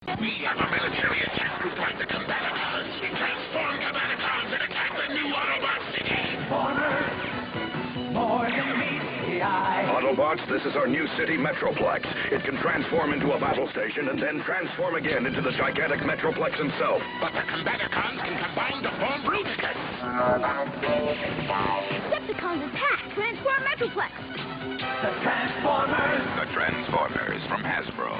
We have a military attack group like the Combaticons. We transform Combaticons and attack the new Autobot city. More than meets the eye. Autobots, this is our new city Metroplex. It can transform into a battle station and then transform again into the gigantic Metroplex himself. But the Combaticons can combine to form Bruticus. Decepticons attack! Transform Metroplex! The Transformers. The Transformers from Hasbro.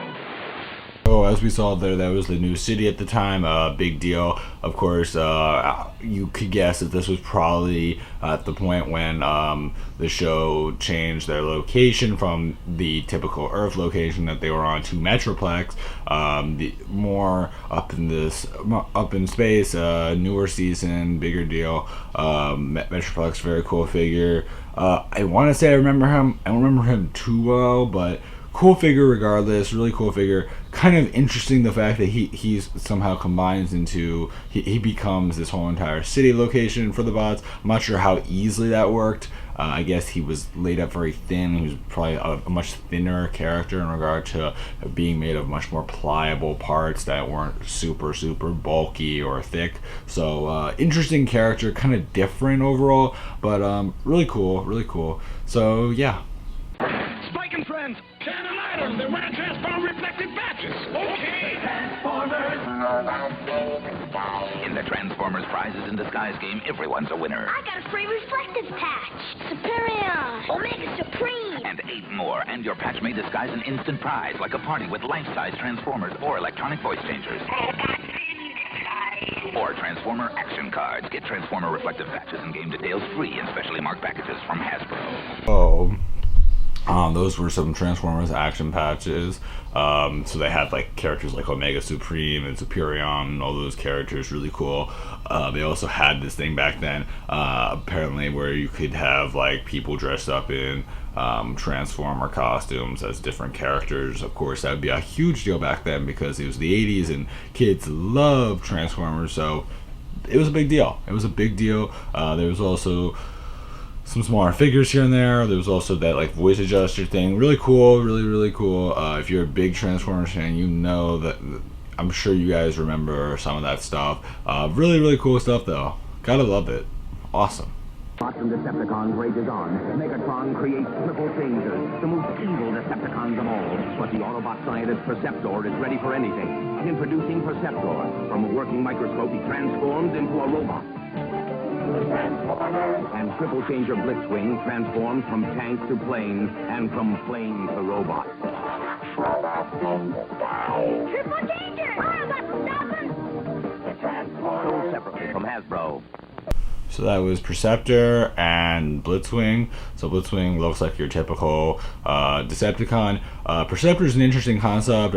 So as we saw there, that was the new city at the time. Big deal. Of course, you could guess that this was probably at the point when the show changed their location from the typical Earth location that they were on to Metroplex. The more up in space, newer season, bigger deal. Metroplex, very cool figure. I want to say I remember him. I don't remember him too well, but cool figure regardless. Really cool figure. Kind of interesting the fact that he's somehow combines into he becomes this whole entire city location for the bots. I'm not sure how easily that worked. I guess he was laid up very thin. He was probably a much thinner character in regard to being made of much more pliable parts that weren't super bulky or thick. So interesting character, kind of different overall, but really cool. So yeah. Spike and friends, shine a light on them. They're wearing transform reflective patches. Okay. Transformers. In the Transformers Prizes in Disguise game, everyone's a winner. I got a free reflective patch! Superior! Omega Supreme! And 8 more, and your patch may disguise an instant prize, like a party with life-size Transformers or electronic voice changers. Or Transformer action cards. Get Transformer reflective patches and game details free in specially marked packages from Hasbro. Those were some Transformers action patches. So they had like characters like Omega Supreme and Superion and all those characters, really cool. They also had this thing back then, apparently, where you could have like people dressed up in Transformer costumes as different characters. Of course, that would be a huge deal back then because it was the 80s and kids loved Transformers, so it was a big deal. There was also some smaller figures here and there. There was also that like voice adjuster thing. Really cool, really cool. If you're a big Transformers fan, you know that. I'm sure you guys remember some of that stuff. Really cool stuff though. Gotta love it. Awesome. Bots and Decepticons rages on. Megatron creates triple changers, the most evil Decepticons of all. But the Autobot scientist Perceptor is ready for anything. Introducing Perceptor. From a working microscope, he transforms into a robot. And triple changer Blitzwing transforms from tank to plane and from plane to robot. Triple danger! Autobots, stop him! Sold separately from Hasbro. So that was Perceptor and Blitzwing. So Blitzwing looks like your typical Decepticon. Perceptor is an interesting concept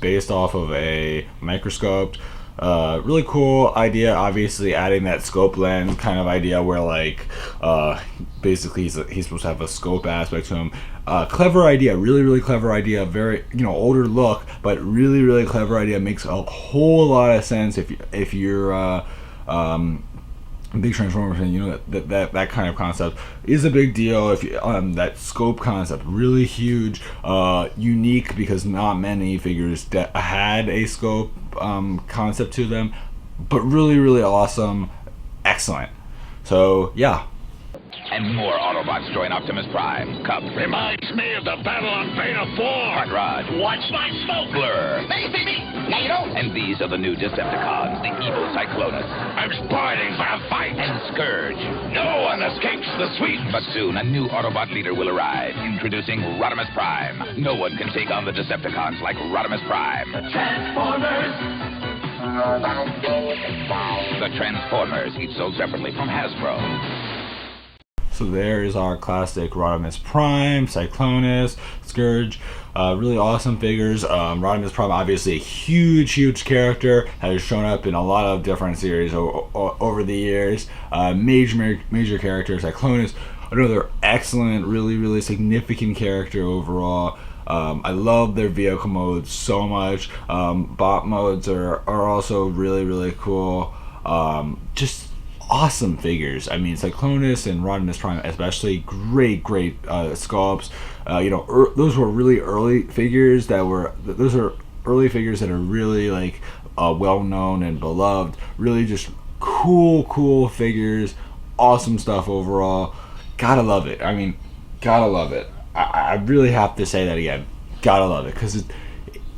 based off of a microscope. Really cool idea, obviously adding that scope lens kind of idea where like basically he's supposed to have a scope aspect to him. Clever idea, really clever idea. Very older look, but really clever idea. Makes a whole lot of sense if you're big Transformer fan. You know that kind of concept is a big deal. If you, that scope concept, really huge, unique because not many figures had a scope concept to them, but really awesome, excellent. So yeah. And more Autobots join Optimus Prime. Cup reminds me of the battle on Beta 4. Hot Rod. Watch my smoke. Blur. Now you see me. Now you don't. And these are the new Decepticons, the evil Cyclonus. I'm spoiling for a fight. And Scourge. No one escapes the sweet. But soon a new Autobot leader will arrive. Introducing Rodimus Prime. No one can take on the Decepticons like Rodimus Prime. Transformers. The Transformers, each sold separately from Hasbro. So there is our classic Rodimus Prime, Cyclonus, Scourge. Really awesome figures. Rodimus Prime, obviously a huge character, has shown up in a lot of different series over the years. Major character. Cyclonus, another excellent, really significant character overall. I love their vehicle modes so much. Bot modes are also really cool. Just awesome figures. I mean, Cyclonus and Rodimus Prime especially, great sculpts. Those were really early figures those are early figures that are really like well known and beloved. Really just cool figures. Awesome stuff overall. Gotta love it. I mean, gotta love it. I really have to say that again. Gotta love it, because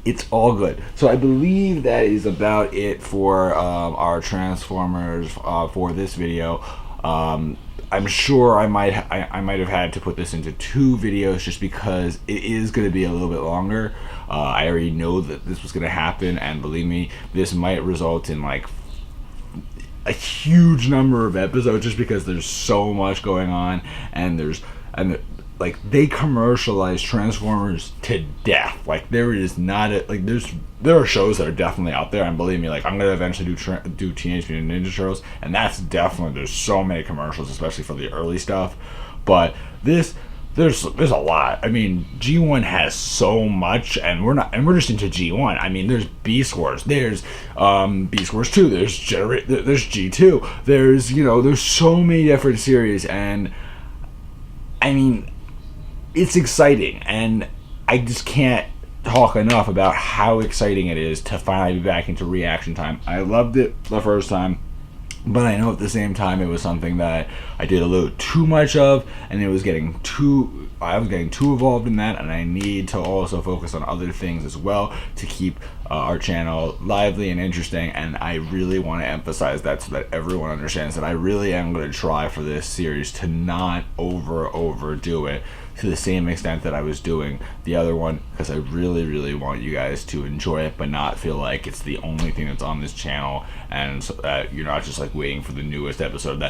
it's all good. So I believe that is about it for our Transformers for this video. I'm sure I might have had to put this into 2 videos just because it is going to be a little bit longer. I already know that this was going to happen, and believe me, this might result in like a huge number of episodes just because there's so much going on, and like they commercialize Transformers to death. Like there is not a, like there are shows that are definitely out there, and believe me, like I'm gonna eventually do Teenage Mutant Ninja Turtles, and that's definitely, there's so many commercials, especially for the early stuff. But there's a lot. I mean, G1 has so much, and we're just into G1. I mean, there's Beast Wars, there's Beast Wars 2, there's G2, there's so many different series, and I mean, it's exciting, and I just can't talk enough about how exciting it is to finally be back into reaction time. I loved it the first time, but I know at the same time it was something that I did a little too much of, and I was getting too involved in that, and I need to also focus on other things as well to keep our channel lively and interesting. And I really want to emphasize that so that everyone understands that I really am going to try for this series to not overdo it to the same extent that I was doing the other one, because I really want you guys to enjoy it but not feel like it's the only thing that's on this channel, and so that you're not just like waiting for the newest episode.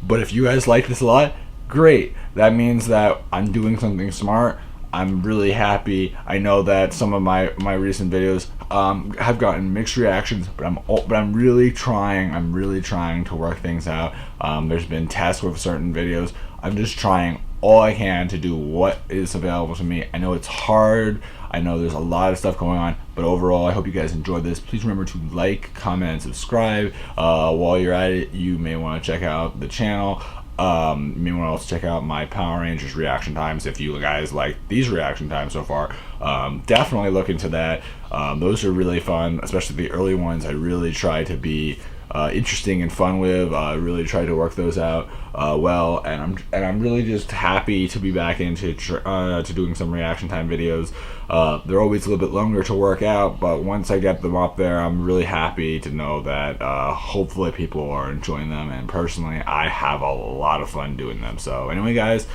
But if you guys like this a lot, great. That means that I'm doing something smart. I'm really happy. I know that some of my recent videos have gotten mixed reactions, but I'm really trying. I'm really trying to work things out. There's been tests with certain videos. I'm just trying all I can to do what is available to me. I know it's hard. I know there's a lot of stuff going on, but overall, I hope you guys enjoyed this. Please remember to like, comment, and subscribe. While you're at it, you may want to check out the channel. You may want to also check out my Power Rangers reaction times if you guys like these reaction times so far. Definitely look into that. Those are really fun, especially the early ones. I really try to be interesting and fun with. Really try to work those out well, and I'm really just happy to be back into to doing some reaction time videos. They're always a little bit longer to work out, but once I get them up there, I'm really happy to know that hopefully people are enjoying them, and personally I have a lot of fun doing them. So anyway guys,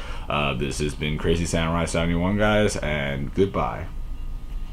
this has been Crazy Samurai 71 guys, and goodbye.